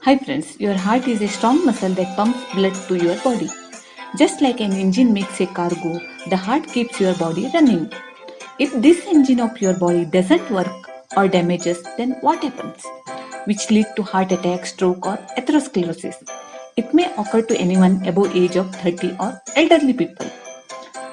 Hi friends, your heart is a strong muscle that pumps blood to your body. Just like an engine makes a car go, the heart keeps your body running. If this engine of your body doesn't work or damages, then what happens? Which lead to heart attack, stroke or atherosclerosis. It may occur to anyone above age of 30 or elderly people.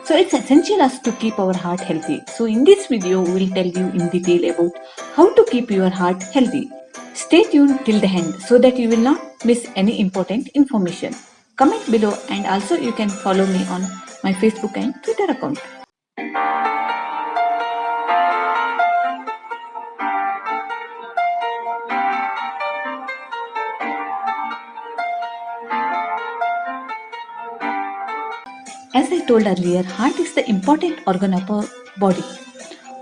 So it's essential us to keep our heart healthy. So in this video, we'll tell you in detail about how to keep your heart healthy. Stay tuned till the end so that you will not miss any important information. Comment below and also you can follow me on my Facebook and Twitter account. As I told earlier, heart is the important organ of our body.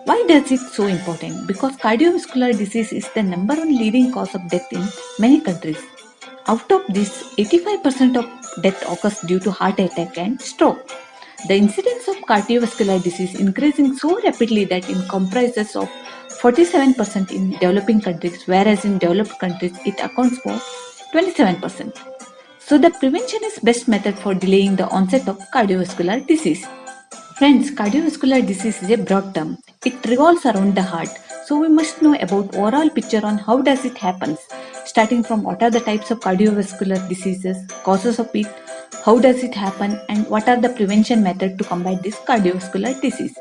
Why does it so important? Because cardiovascular disease is the number one leading cause of death in many countries. Out of this, 85% of death occurs due to heart attack and stroke. The incidence of cardiovascular disease increasing so rapidly that it comprises of 47% in developing countries, whereas in developed countries it accounts for 27%. So the prevention is best method for delaying the onset of cardiovascular disease. Friends, cardiovascular disease is a broad term. It revolves around the heart. So we must know about overall picture on how does it happens, starting from what are the types of cardiovascular diseases, causes of it, how does it happen, and what are the prevention methods to combat this cardiovascular disease.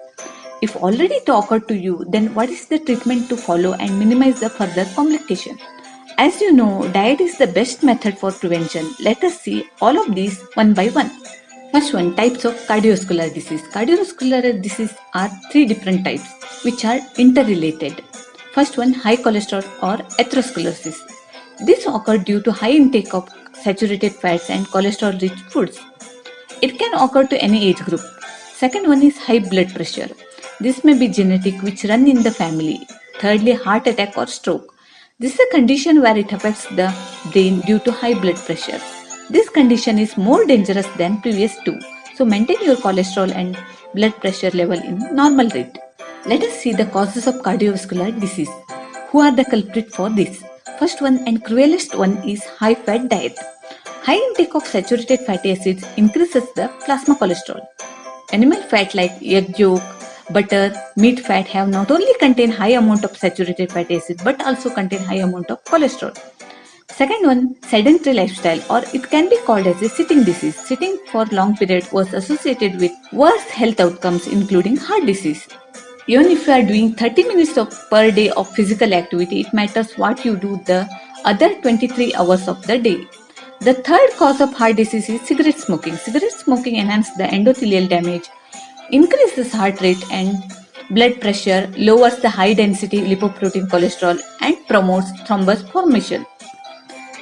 If already it occurred to you, then what is the treatment to follow and minimize the further complication? As you know, diet is the best method for prevention. Let us see all of these one by one. First one, types of cardiovascular disease. Cardiovascular disease are three different types which are interrelated. First one, high cholesterol or atherosclerosis. This occurs due to high intake of saturated fats and cholesterol rich foods. It can occur to any age group. Second one is high blood pressure. This may be genetic which run in the family. Thirdly, heart attack or stroke. This is a condition where it affects the brain due to high blood pressure. This condition is more dangerous than previous two. So maintain your cholesterol and blood pressure level in normal rate. Let us see the causes of cardiovascular disease. Who are the culprit for this? First one and cruelest one is high fat diet. High intake of saturated fatty acids increases the plasma cholesterol. Animal fat like egg yolk, butter, meat fat have not only contain high amount of saturated fatty acids but also contain high amount of cholesterol. Second one, sedentary lifestyle or it can be called as a sitting disease. Sitting for long period was associated with worse health outcomes including heart disease. Even if you are doing 30 minutes per day of physical activity, it matters what you do the other 23 hours of the day. The third cause of heart disease is cigarette smoking. Cigarette smoking enhances the endothelial damage, increases heart rate and blood pressure, lowers the high density lipoprotein cholesterol, and promotes thrombus formation.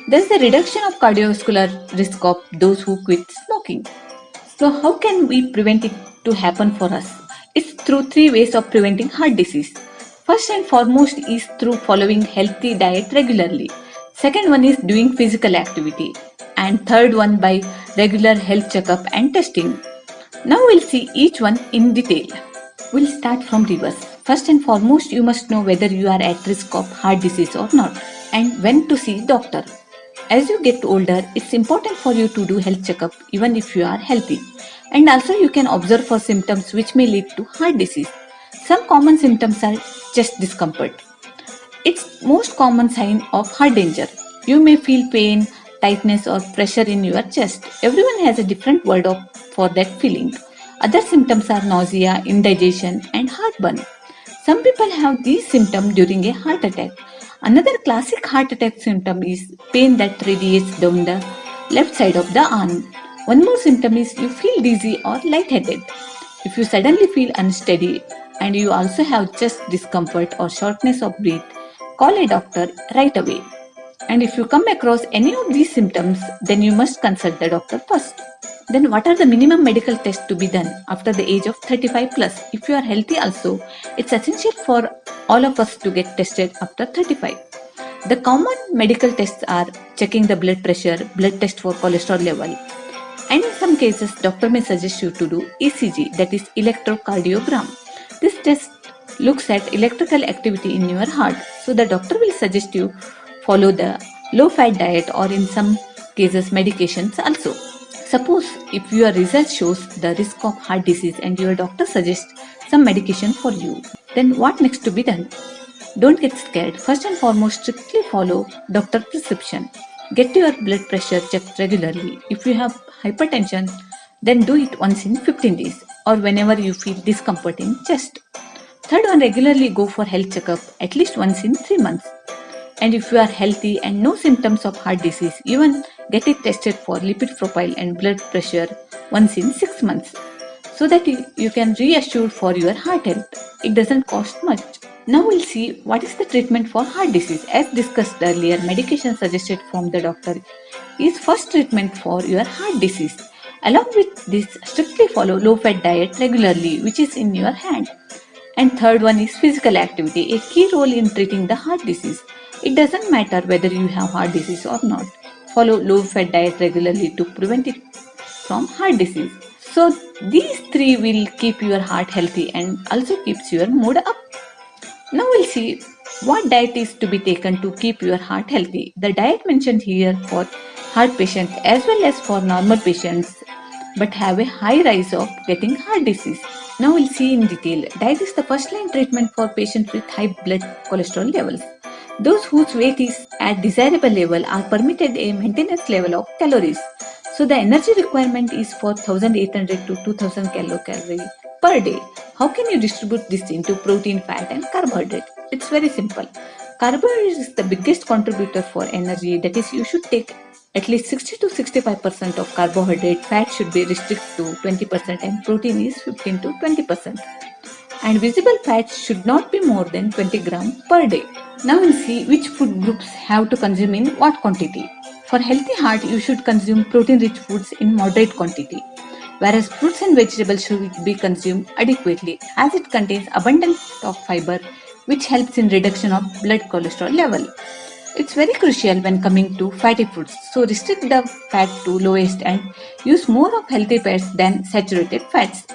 There is a reduction of cardiovascular risk of those who quit smoking. So how can we prevent it to happen for us? It's through three ways of preventing heart disease. First and foremost is through following healthy diet regularly. Second one is doing physical activity. And third one by regular health checkup and testing. Now we'll see each one in detail. We'll start from reverse. First and foremost, you must know whether you are at risk of heart disease or not and when to see doctor. As you get older, it's important for you to do health checkup even if you are healthy. And also you can observe for symptoms which may lead to heart disease. Some common symptoms are chest discomfort. It's most common sign of heart danger. You may feel pain, tightness or pressure in your chest. Everyone has a different word for that feeling. Other symptoms are nausea, indigestion and heartburn. Some people have these symptoms during a heart attack. Another classic heart attack symptom is pain that radiates down the left side of the arm. One more symptom is you feel dizzy or lightheaded. If you suddenly feel unsteady and you also have chest discomfort or shortness of breath, call a doctor right away. And if you come across any of these symptoms, then you must consult the doctor first. Then what are the minimum medical tests to be done after the age of 35 plus? If you are healthy also, it's essential for all of us to get tested after 35. The common medical tests are checking the blood pressure, blood test for cholesterol level, and in some cases, doctor may suggest you to do ECG, that is electrocardiogram. This test looks at electrical activity in your heart. So the doctor will suggest you follow the low fat diet, or in some cases medications also. Suppose if your result shows the risk of heart disease and your doctor suggests some medication for you, then what next to be done? Don't get scared. First and foremost, strictly follow doctor prescription. Get your blood pressure checked regularly. If you have hypertension, then do it once in 15 days or whenever you feel discomfort in chest. Third one, regularly go for health checkup at least once in 3 months. And if you are healthy and no symptoms of heart disease, even get it tested for lipid profile and blood pressure once in 6 months so that you can reassure for your heart health. It doesn't cost much. Now we'll see what is the treatment for heart disease. As discussed earlier, medication suggested from the doctor is first treatment for your heart disease. Along with this, strictly follow low fat diet regularly, which is in your hand. And third one is physical activity, a key role in treating the heart disease. It doesn't matter whether you have heart disease or not. Follow low fat diet regularly to prevent it from heart disease. So these three will keep your heart healthy and also keeps your mood up. Now we'll see what diet is to be taken to keep your heart healthy. The diet mentioned here for heart patients as well as for normal patients but have a high rise of getting heart disease. Now we'll see in detail. Diet is the first line treatment for patients with high blood cholesterol levels. Those whose weight is at desirable level are permitted a maintenance level of calories. So the energy requirement is for 1800 to 2000 kilocalorie per day. How can you distribute this into protein, fat and carbohydrate? It's very simple. Carbohydrate is the biggest contributor for energy, that is you should take at least 60 to 65% of carbohydrate, fat should be restricted to 20% and protein is 15 to 20%. And visible fats should not be more than 20 grams per day. Now we'll see which food groups have to consume in what quantity. For healthy heart, you should consume protein-rich foods in moderate quantity, whereas fruits and vegetables should be consumed adequately as it contains abundance of fiber which helps in reduction of blood cholesterol level. It's very crucial when coming to fatty foods, so restrict the fat to lowest and use more of healthy fats than saturated fats.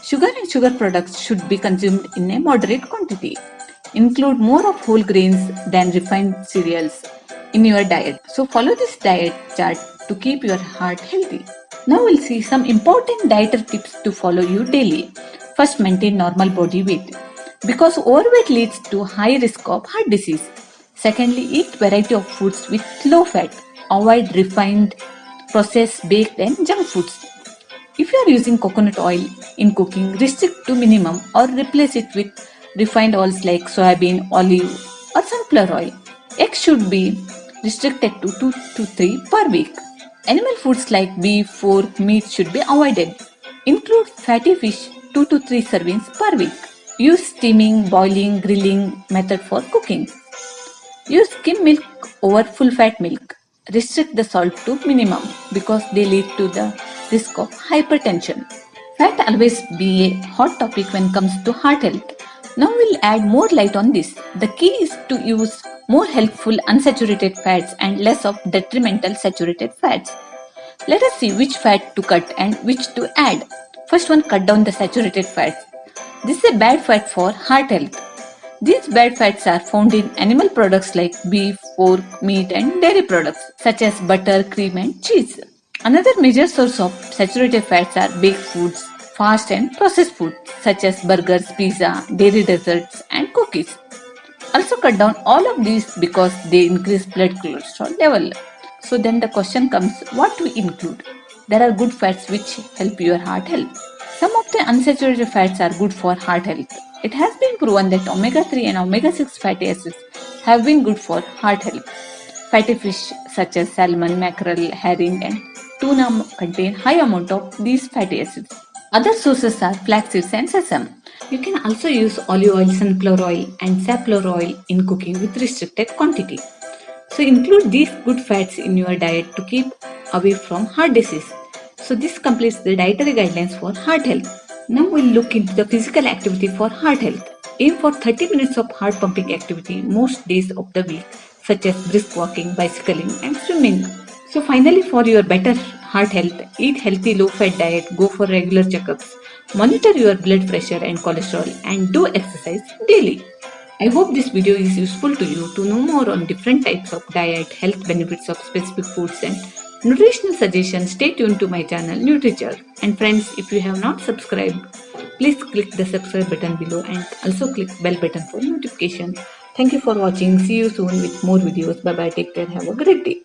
Sugar and sugar products should be consumed in a moderate quantity. Include more of whole grains than refined cereals in your diet. So follow this diet chart to keep your heart healthy. Now we'll see some important dietary tips to follow you daily. First, maintain normal body weight because overweight leads to high risk of heart disease. Secondly, eat variety of foods with low fat. Avoid refined, processed, baked and junk foods. If you are using coconut oil in cooking, restrict to minimum or replace it with refined oils like soybean, olive or sunflower oil. Eggs should be restricted to 2 to 3 per week. Animal foods like beef, pork, meat should be avoided. Include fatty fish 2 to 3 servings per week. Use steaming, boiling, grilling method for cooking. Use skim milk over full fat milk. Restrict the salt to minimum because they lead to the risk of hypertension. Fat always be a hot topic when comes to heart health. Now we'll add more light on this. The key is to use more helpful unsaturated fats and less of detrimental saturated fats. Let us see which fat to cut and which to add. First one, cut down the saturated fats. This is a bad fat for heart health. These bad fats are found in animal products like beef, pork, meat and dairy products such as butter, cream and cheese. Another major source of saturated fats are baked foods, fast and processed foods such as burgers, pizza, dairy desserts and cookies. Also cut down all of these because they increase blood cholesterol level. So then the question comes, what to include? There are good fats which help your heart health. Some of the unsaturated fats are good for heart health. It has been proven that omega-3 and omega-6 fatty acids have been good for heart health. Fatty fish such as salmon, mackerel, herring and tuna contain high amount of these fatty acids. Other sources are flax seeds and sesame. You can also use olive oil, sunflower oil and safflower oil in cooking with restricted quantity. So include these good fats in your diet to keep away from heart disease. So this completes the dietary guidelines for heart health. Now we'll look into the physical activity for heart health. Aim for 30 minutes of heart pumping activity most days of the week, such as brisk walking, bicycling and swimming. So finally, for your better heart health, eat healthy low fat diet, go for regular checkups, monitor your blood pressure and cholesterol and do exercise daily. I hope this video is useful to you. To know more on different types of diet, health benefits of specific foods and nutritional suggestions, stay tuned to my channel Nutriture. And friends, if you have not subscribed, please click the subscribe button below and also click bell button for notification. Thank you for watching. See you soon with more videos. Bye bye. Take care. Have a great day.